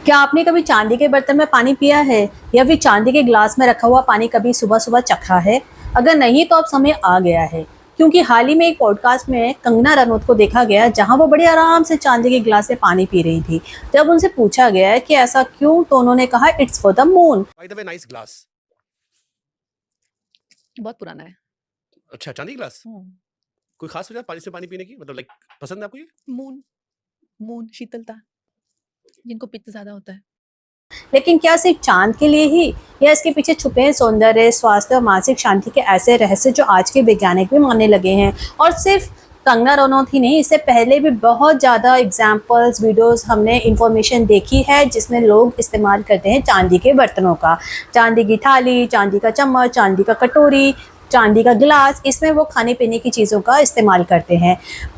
क्या आपने कभी चांदी के बर्तन में पानी पिया है या फिर चांदी के ग्लास में रखा हुआ पानी कभी सुबह सुबह चखा है? अगर नहीं तो अब समय आ गया है, क्योंकि हाल ही में एक पॉडकास्ट में कंगना रनौत को देखा गया जहां वो बड़े आराम से चांदी के ग्लास से पानी पी रही थी। जब उनसे पूछा गया कि ऐसा क्यों, तो उन्होंने कहा it's for the moon. By the way, nice glass. बहुत पुराना है। अच्छा, चांदी ग्लास। कोई खास वजह पानी से पानी पीने की, मतलब लाइक पसंद है आपको ये? मून मून शीतलता, जिनको पित्त ज्यादा होता है। लेकिन क्या सिर्फ चांद के लिए ही, या इसके पीछे छुपे हैं सौंदर्य, स्वास्थ्य और मानसिक शांति के ऐसे रहस्य जो आज के वैज्ञानिक भी मानने लगे हैं? और सिर्फ कंगना रनौत ही नहीं, इससे पहले भी बहुत ज़्यादा एग्जाम्पल्स, वीडियोस, हमने इंफॉर्मेशन देखी है जिसमें लोग इस्तेमाल करते हैं चांदी के बर्तनों का। चांदी की थाली, चांदी का चम्मच, चांदी का कटोरी, चांदी का गिलास, इसमें वो खाने पीने की चीज़ों का इस्तेमाल करते हैं।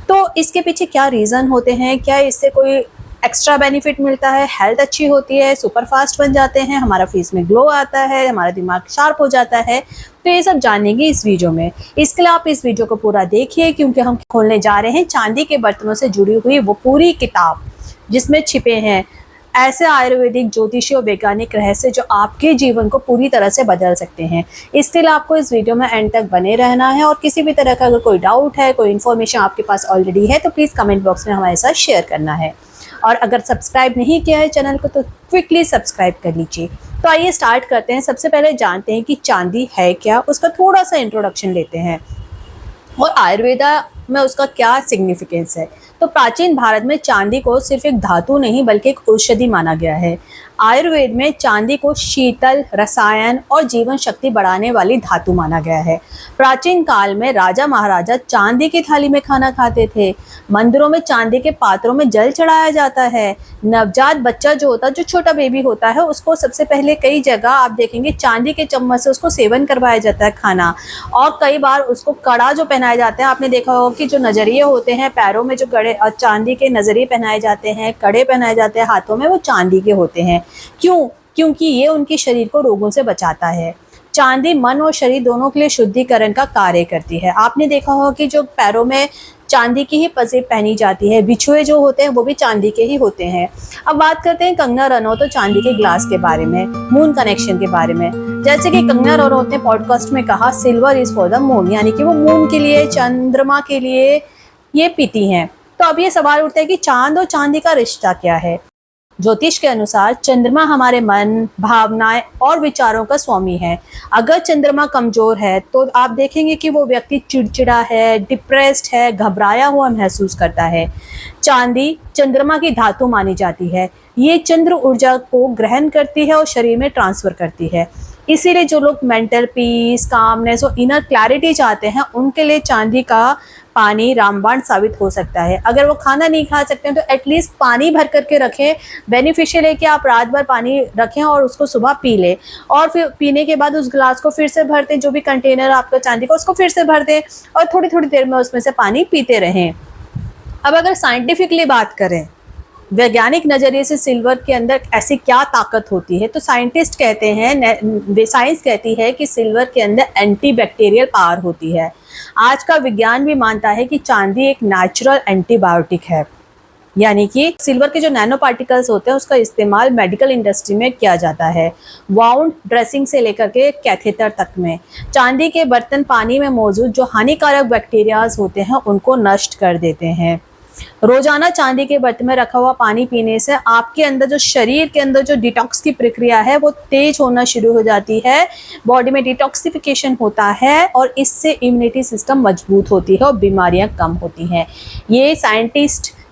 तो इसके पीछे क्या रीज़न होते हैं? क्या इससे कोई एक्स्ट्रा बेनिफिट मिलता है? हेल्थ अच्छी होती है, सुपर फास्ट बन जाते हैं, हमारा फेस में ग्लो आता है, हमारा दिमाग शार्प हो जाता है? तो ये सब जानेंगे इस वीडियो में। इसके लिए आप इस वीडियो को पूरा देखिए, क्योंकि हम खोलने जा रहे हैं चांदी के बर्तनों से जुड़ी हुई वो पूरी किताब, जिसमें छिपे हैं ऐसे आयुर्वेदिक, ज्योतिषीय और वैज्ञानिक रहस्य जो आपके जीवन को पूरी तरह से बदल सकते हैं। इसके लिए आपको इस वीडियो में एंड तक बने रहना है, और किसी भी तरह का अगर कोई डाउट है, कोई इन्फॉर्मेशन आपके पास ऑलरेडी है, तो प्लीज़ कमेंट बॉक्स में हमारे साथ शेयर करना है। और अगर सब्सक्राइब नहीं किया है चैनल को तो क्विकली सब्सक्राइब कर लीजिए। तो आइए स्टार्ट करते हैं। सबसे पहले जानते हैं कि चांदी है क्या, उसका थोड़ा सा इंट्रोडक्शन लेते हैं और आयुर्वेदा में उसका क्या सिग्निफिकेंस है। तो प्राचीन भारत में चांदी को सिर्फ एक धातु नहीं बल्कि एक औषधि माना गया है। आयुर्वेद में चांदी को शीतल, रसायन और जीवन शक्ति बढ़ाने वाली धातु माना गया है। प्राचीन काल में राजा महाराजा चांदी की थाली में खाना खाते थे। मंदिरों में चांदी के पात्रों में जल चढ़ाया जाता है। नवजात बच्चा जो होता है, जो छोटा बेबी होता है, उसको सबसे पहले कई जगह आप देखेंगे चांदी के चम्मच से उसको सेवन करवाया जाता है खाना। और कई बार उसको कड़ा जो पहनाए जाते हैं, आपने देखा होगा कि जो नजरिए होते हैं पैरों में, जो कड़े चांदी के नजरिए पहनाए जाते हैं, कड़े पहनाए जाते हैं हाथों में, वो चांदी के होते हैं। क्यों? क्योंकि ये उनके शरीर को रोगों से बचाता है। चांदी मन और शरीर दोनों के लिए शुद्धिकरण का कार्य करती है। आपने देखा होगा कि जो पैरों में चांदी की ही पजेब पहनी जाती है, बिछुए जो होते हैं वो भी चांदी के ही होते हैं। अब बात करते हैं कंगना रनौत तो चांदी के ग्लास के बारे में, मून कनेक्शन के बारे में। जैसे कि कंगना रनौत ने पॉडकास्ट में कहा, silver is for the moon, यानी कि वो मून के लिए, चंद्रमा के लिए ये पीती हैं। तो अब ये सवाल उठता है कि चांद और चांदी का रिश्ता क्या है। ज्योतिष के अनुसार चंद्रमा हमारे मन, भावनाएं और विचारों का स्वामी है। अगर चंद्रमा कमजोर है तो आप देखेंगे कि वो व्यक्ति चिड़चिड़ा है, डिप्रेस्ड है, घबराया हुआ महसूस करता है। चांदी चंद्रमा की धातु मानी जाती है। ये चंद्र ऊर्जा को ग्रहण करती है और शरीर में ट्रांसफर करती है। इसीलिए जो लोग मेंटल पीस, कामनेस और इनर क्लैरिटी चाहते हैं, उनके लिए चांदी का पानी रामबाण साबित हो सकता है। अगर वो खाना नहीं खा सकते हैं तो एटलीस्ट पानी भर करके रखें। बेनिफिशियल है कि आप रात भर पानी रखें और उसको सुबह पी लें, और फिर पीने के बाद उस गिलास को फिर से भर दें, जो भी कंटेनर आपका चांदी का, उसको फिर से भर दें और थोड़ी थोड़ी देर में उसमें से पानी पीते रहें। अब अगर साइंटिफिकली बात करें, वैज्ञानिक नज़रिए से सिल्वर के अंदर ऐसी क्या ताकत होती है, तो साइंटिस्ट कहते हैं, साइंस कहती है कि सिल्वर के अंदर एंटी बैक्टीरियल पावर होती है। आज का विज्ञान भी मानता है कि चांदी एक नेचुरल एंटीबायोटिक है, यानी कि सिल्वर के जो नैनो पार्टिकल्स होते हैं उसका इस्तेमाल मेडिकल इंडस्ट्री में किया जाता है, वाउंड ड्रेसिंग से लेकर के कैथेटर तक में। चांदी के बर्तन पानी में मौजूद जो हानिकारक बैक्टीरियाज होते हैं उनको नष्ट कर देते हैं। रोजाना चांदी के बर्तन में रखा हुआ पानी पीने से आपके अंदर, जो शरीर के अंदर जो डिटॉक्स की प्रक्रिया है वो तेज होना शुरू हो जाती है। बॉडी में डिटॉक्सिफिकेशन होता है और इससे इम्यूनिटी सिस्टम मजबूत होती है और बीमारियां कम होती हैं। ये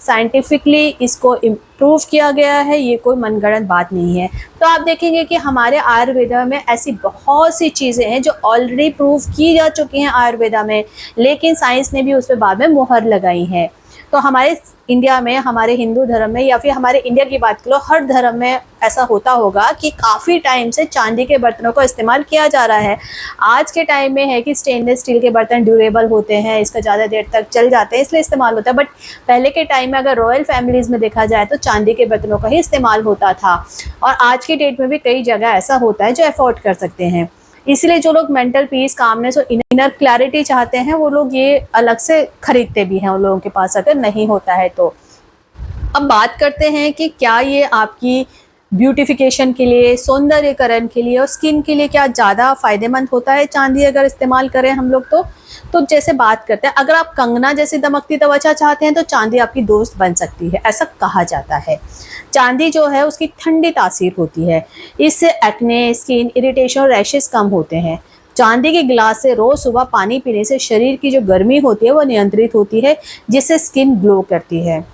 साइंटिफिकली इसको इम्प्रूव किया गया है, ये कोई मनगढ़ंत बात नहीं है। तो आप देखेंगे कि हमारे आयुर्वेदा में ऐसी बहुत सी चीज़ें हैं जो ऑलरेडी प्रूव की जा चुकी हैं आयुर्वेदा में, लेकिन साइंस ने भी उस पर बाद में मुहर लगाई है। तो हमारे इंडिया में, हमारे हिंदू धर्म में, या फिर हमारे इंडिया की बात करो, हर धर्म में ऐसा होता होगा कि काफ़ी टाइम से चांदी के बर्तनों का इस्तेमाल किया जा रहा है। आज के टाइम में है कि स्टेनलेस स्टील के बर्तन ड्यूरेबल होते हैं, इसका ज़्यादा देर तक चल जाते हैं, इसलिए इस्तेमाल होता है। बट पहले के टाइम में अगर रॉयल फैमिलीज़ में देखा जाए तो चांदी के बर्तनों का ही इस्तेमाल होता था, और आज की डेट में भी कई जगह ऐसा होता है जो अफोर्ड कर सकते हैं। इसलिए जो लोग मेंटल पीस, कामनेस और इनर क्लैरिटी चाहते हैं वो लोग ये अलग से खरीदते भी हैं, उन लोगों के पास अगर नहीं होता है तो। अब बात करते हैं कि क्या ये आपकी ब्यूटिफिकेशन के लिए, सौंदर्यकरण के लिए और स्किन के लिए क्या ज़्यादा फायदेमंद होता है चांदी अगर इस्तेमाल करें हम लोग तो जैसे बात करते हैं, अगर आप कंगना जैसी दमकती त्वचा चाहते हैं तो चांदी आपकी दोस्त बन सकती है, ऐसा कहा जाता है। चांदी जो है उसकी ठंडी तासीर होती है, इससे एक्ने, स्किन इरिटेशन और रैशेस कम होते हैं। चांदी के गिलास से रोज सुबह पानी पीने से शरीर की जो गर्मी होती है वो नियंत्रित होती है, जिससे स्किन ग्लो करती है।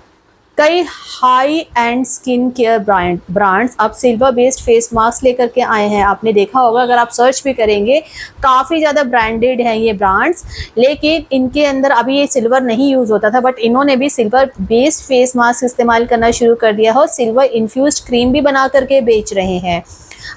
कई high and skin care brands अब सिल्वर बेस्ड फेस मास्क लेकर के आए हैं। आपने देखा होगा, अगर आप सर्च भी करेंगे काफ़ी ज़्यादा ब्रांडेड हैं ये ब्रांड्स, लेकिन इनके अंदर अभी ये सिल्वर नहीं यूज़ होता था, बट इन्होंने भी सिल्वर बेस्ड फेस मास्क इस्तेमाल करना शुरू कर दिया है और सिल्वर इन्फ्यूज्ड क्रीम भी बना करके बेच रहे हैं।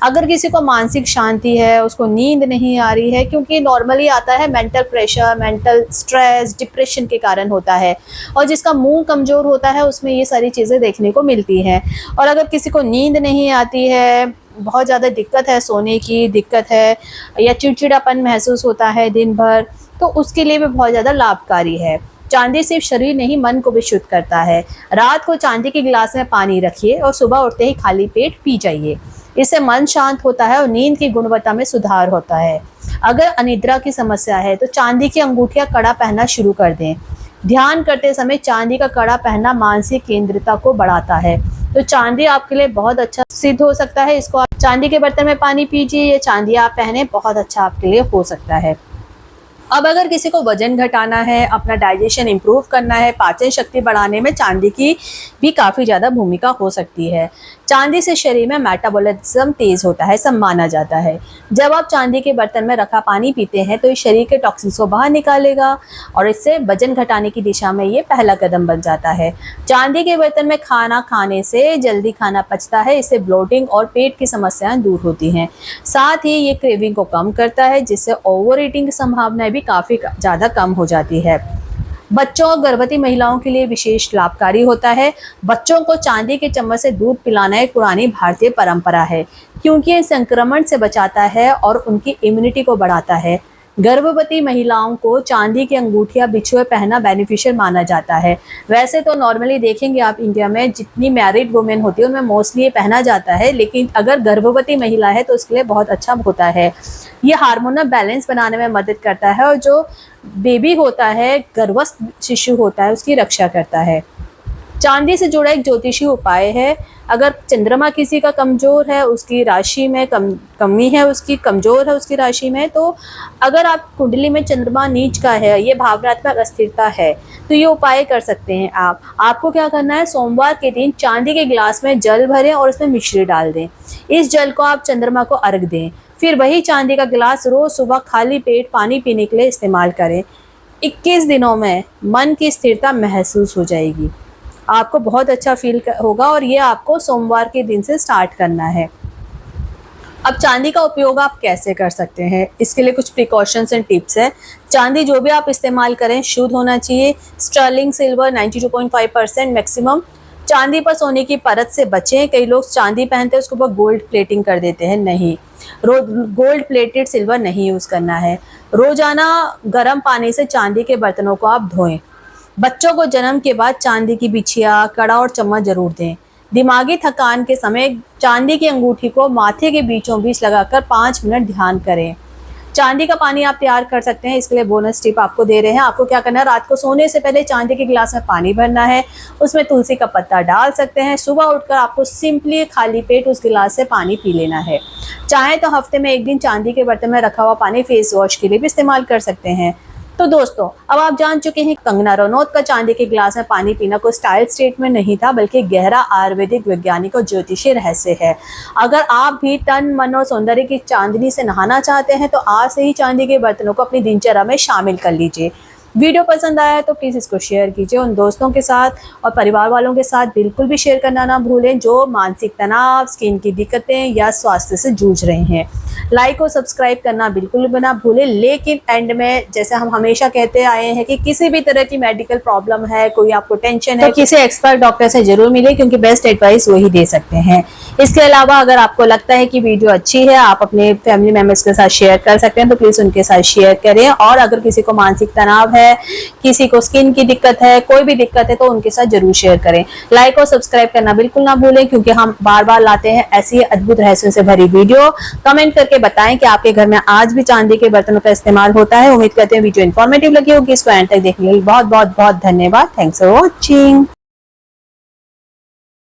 अगर किसी को मानसिक शांति है, उसको नींद नहीं आ रही है, क्योंकि नॉर्मली आता है mental pressure, mental stress, depression के कारण होता है, और जिसका मुंह कमज़ोर होता है उसमें ये सारी चीज़ें देखने को मिलती हैं। और अगर किसी को नींद नहीं आती है, बहुत ज़्यादा दिक्कत है, सोने की दिक्कत है या चिड़चिड़ापन महसूस होता है दिन भर, तो उसके लिए भी बहुत ज़्यादा लाभकारी है। चांदी सिर्फ शरीर नहीं, मन को भी शुद्ध करता है। रात को चांदी के गिलास में पानी रखिए और सुबह उठते ही खाली पेट पी जाइए। इससे मन शांत होता है और नींद की गुणवत्ता में सुधार होता है। अगर अनिद्रा की समस्या है तो चांदी की अंगूठियां कड़ा पहनना शुरू कर दें। ध्यान करते समय चांदी का कड़ा पहनना मानसिक केंद्रता को बढ़ाता है, तो चांदी आपके लिए बहुत अच्छा सिद्ध हो सकता है। इसको आप चांदी के बर्तन में पानी पीजिए या चांदी आप पहने, बहुत अच्छा आपके लिए हो सकता है। अब अगर किसी को वजन घटाना है, अपना डाइजेशन इम्प्रूव करना है, पाचन शक्ति बढ़ाने में चांदी की भी काफ़ी ज़्यादा भूमिका हो सकती है। चांदी से शरीर में मेटाबॉलिज्म तेज़ होता है, सब माना जाता है। जब आप चांदी के बर्तन में रखा पानी पीते हैं तो ये शरीर के टॉक्सिन्स को बाहर निकालेगा और इससे वजन घटाने की दिशा में ये पहला कदम बन जाता है। चांदी के बर्तन में खाना खाने से जल्दी खाना पचता है, इससे ब्लोटिंग और पेट की समस्याएं दूर होती हैं। साथ ही ये क्रेविंग को कम करता है, जिससे ओवर ईटिंग की संभावनाएं भी काफ़ी ज़्यादा कम हो जाती है। बच्चों और गर्भवती महिलाओं के लिए विशेष लाभकारी होता है। बच्चों को चांदी के चम्मच से दूध पिलाना एक पुरानी भारतीय परंपरा है, क्योंकि ये संक्रमण से बचाता है और उनकी इम्यूनिटी को बढ़ाता है। गर्भवती महिलाओं को चांदी की अंगूठियां बिछुए पहनना बेनिफिशियल माना जाता है। वैसे तो नॉर्मली देखेंगे आप इंडिया में जितनी मैरिड वुमेन होती है उनमें मोस्टली ये पहना जाता है, लेकिन अगर गर्भवती महिला है तो उसके लिए बहुत अच्छा होता है। ये हार्मोनल बैलेंस बनाने में मदद करता है और जो बेबी होता है, गर्भस्थ शिशु होता है, उसकी रक्षा करता है। चांदी से जुड़ा एक ज्योतिषी उपाय है। अगर चंद्रमा किसी का कमज़ोर है, उसकी राशि में कमी है, उसकी कमज़ोर है उसकी राशि में, तो अगर आप कुंडली में चंद्रमा नीच का है, ये भावनात्मक अस्थिरता है, तो ये उपाय कर सकते हैं आप। आपको क्या करना है, सोमवार के दिन चांदी के गिलास में जल भरें और उसमें मिश्री डाल दें। इस जल को आप चंद्रमा को अर्घ दें, फिर वही चांदी का गिलास रोज़ सुबह खाली पेट पानी पीने के लिए इस्तेमाल करें। 21 दिनों में मन की स्थिरता महसूस हो जाएगी, आपको बहुत अच्छा फील होगा और ये आपको सोमवार के दिन से स्टार्ट करना है। अब चांदी का उपयोग आप कैसे कर सकते हैं, इसके लिए कुछ प्रिकॉशंस एंड टिप्स हैं। चांदी जो भी आप इस्तेमाल करें शुद्ध होना चाहिए। Sterling silver 92.5% maximum. चांदी पर सोने की परत से बचें। कई लोग चांदी पहनते हैं उसके ऊपर गोल्ड प्लेटिंग कर देते हैं, नहीं, गोल्ड प्लेटेड सिल्वर नहीं यूज़ करना है। रोजाना गर्म पानी से चांदी के बर्तनों को आप धोएं। बच्चों को जन्म के बाद चांदी की बिछिया, कड़ा और चम्मच जरूर दें। दिमागी थकान के समय चांदी की अंगूठी को माथे के बीचों बीच लगाकर 5 मिनट ध्यान करें। चांदी का पानी आप तैयार कर सकते हैं, इसके लिए बोनस टिप आपको दे रहे हैं। आपको क्या करना है, रात को सोने से पहले चांदी के गिलास में पानी भरना है, उसमें तुलसी का पत्ता डाल सकते हैं। सुबह उठकर आपको सिंपली खाली पेट उस गिलास से पानी पी लेना है। चाहे तो हफ्ते में एक दिन चांदी के बर्तन में रखा हुआ पानी फेस वॉश के लिए भी इस्तेमाल कर सकते हैं। तो दोस्तों, अब आप जान चुके हैं कंगना रनौत का चांदी के गिलास में पानी पीना कोई स्टाइल स्टेटमेंट नहीं था, बल्कि गहरा आयुर्वेदिक वैज्ञानिक और ज्योतिषीय रहस्य है। अगर आप भी तन मन और सौंदर्य की चांदनी से नहाना चाहते हैं तो आज से ही चांदी के बर्तनों को अपनी दिनचर्या में शामिल कर लीजिए। वीडियो पसंद आया है तो प्लीज़ इसको शेयर कीजिए उन दोस्तों के साथ और परिवार वालों के साथ। बिल्कुल भी शेयर करना ना भूलें जो मानसिक तनाव, स्किन की दिक्कतें या स्वास्थ्य से जूझ रहे हैं। लाइक और सब्सक्राइब करना बिल्कुल भी ना भूलें। लेकिन एंड में जैसे हम हमेशा कहते आए हैं कि किसी भी तरह की मेडिकल प्रॉब्लम है, कोई आपको टेंशन है, तो किसी एक्सपर्ट डॉक्टर से जरूर मिले, क्योंकि बेस्ट एडवाइस वही दे सकते हैं। इसके अलावा अगर आपको लगता है कि वीडियो अच्छी है, आप अपने फैमिली मेंबर्स के साथ शेयर कर सकते हैं, तो प्लीज उनके साथ शेयर करें। और अगर किसी को मानसिक तनाव है, किसी को स्किन की दिक्कत है, कोई भी दिक्कत है, तो उनके साथ जरूर शेयर करें। लाइक और सब्सक्राइब करना बिल्कुल ना भूलें, क्योंकि हम बार बार लाते हैं ऐसी अद्भुत रहस्यों से भरी वीडियो। कमेंट करके बताएं कि आपके घर में आज भी चांदी के बर्तनों का इस्तेमाल होता है। उम्मीद करते हैं वीडियो इन्फॉर्मेटिव लगी होगी। इसको एंड तक देखने के लिए बहुत बहुत बहुत धन्यवाद। Thanks for watching.